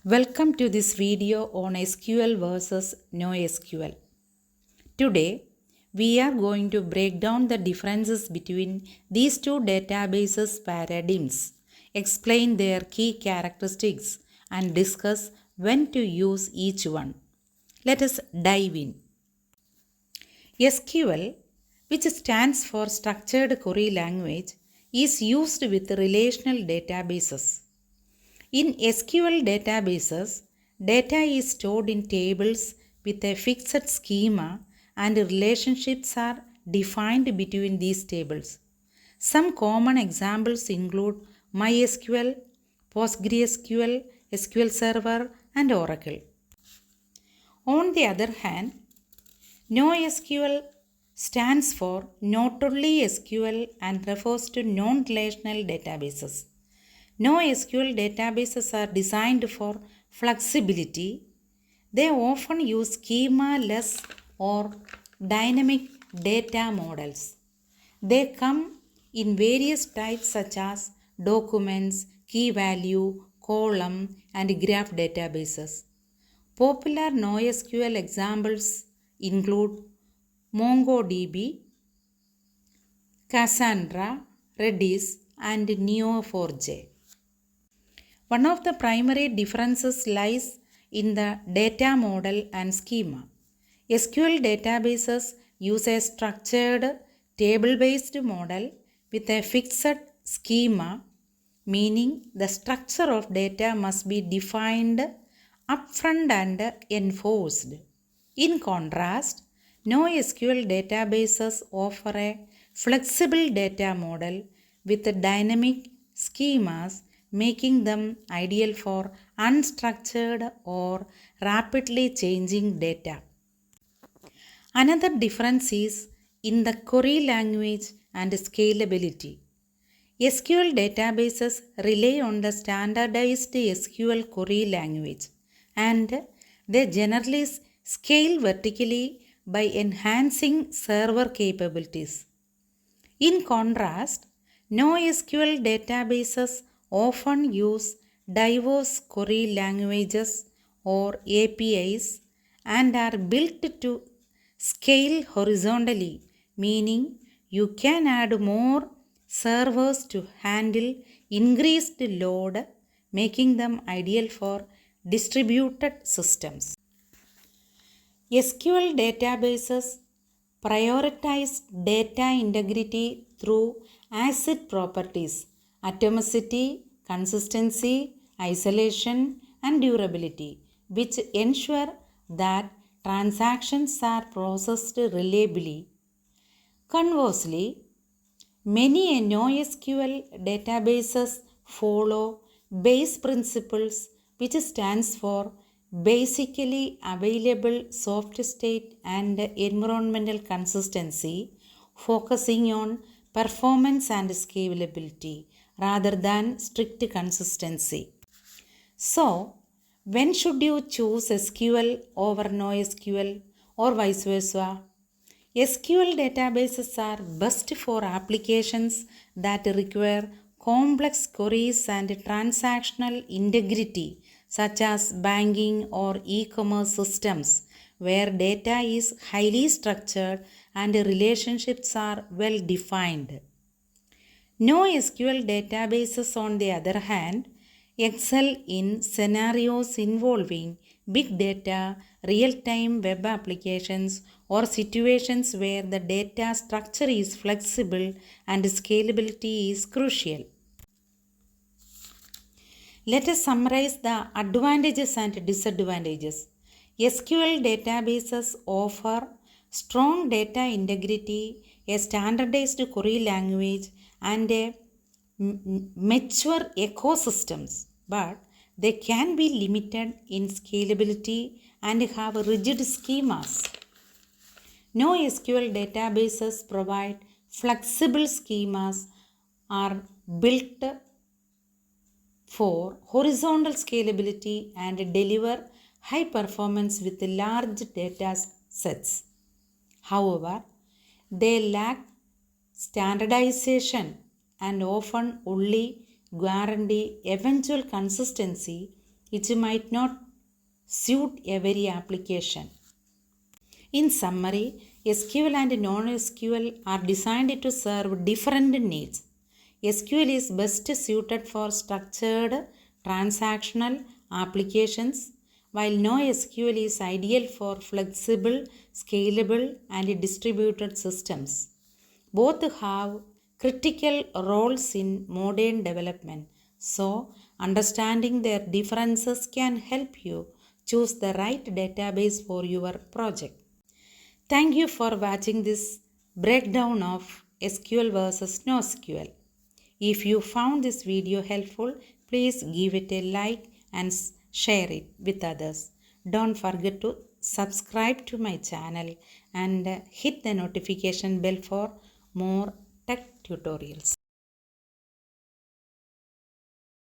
Welcome to this video on SQL versus NoSQL. Today, we are going to break down the differences between these two databases paradigms, explain their key characteristics, and discuss when to use each one. Let us dive in. SQL, which stands for Structured Query Language, is used with relational databases. In SQL databases, data is stored in tables with a fixed schema and relationships are defined between these tables. Some common examples include MySQL, PostgreSQL, SQL Server, and Oracle. On the other hand, NoSQL stands for Not Only SQL and refers to non-relational databases. NoSQL databases are designed for flexibility. They often use schema-less or dynamic data models. They come in various types such as documents, key value, column, and graph databases. Popular NoSQL examples include MongoDB, Cassandra, Redis, and Neo4j. One of the primary differences lies in the data model and schema. SQL databases use a structured table-based model with a fixed schema, meaning the structure of data must be defined upfront and enforced. In contrast, NoSQL databases offer a flexible data model with dynamic schemas, making them ideal for unstructured or rapidly changing data. Another difference is in the query language and scalability. SQL databases rely on the standardized SQL query language and they generally scale vertically by enhancing server capabilities. In contrast, NoSQL databases often use diverse query languages or APIs and are built to scale horizontally, meaning you can add more servers to handle increased load, making them ideal for distributed systems. SQL databases prioritize data integrity through ACID properties, atomicity, consistency, isolation, and durability, which ensure that transactions are processed reliably. Conversely, many NoSQL databases follow BASE principles, which stands for Basically Available Soft State and Environmental Consistency, focusing on performance and scalability rather than strict consistency. So, when should you choose SQL over NoSQL or vice versa? SQL databases are best for applications that require complex queries and transactional integrity, such as banking or e-commerce systems, where data is highly structured and relationships are well defined. NoSQL databases, on the other hand, excel in scenarios involving big data, real-time web applications, or situations where the data structure is flexible and scalability is crucial. Let us summarize the advantages and disadvantages. SQL databases offer strong data integrity, a standardized query language, and a mature ecosystems, but they can be limited in scalability and have rigid schemas. NoSQL databases provide flexible schemas, are built for horizontal scalability and deliver high performance with large data sets. However, they lack standardization and often only guarantee eventual consistency which might not suit every application. In summary, SQL and non-SQL are designed to serve different needs. SQL is best suited for structured transactional applications, while NoSQL is ideal for flexible, scalable, and distributed systems. Both have critical roles in modern development, so understanding their differences can help you choose the right database for your project. Thank you for watching this breakdown of SQL versus NoSQL. If you found this video helpful, please give it a like and share it with others. Don't forget to subscribe to my channel and hit the notification bell for more tech tutorials.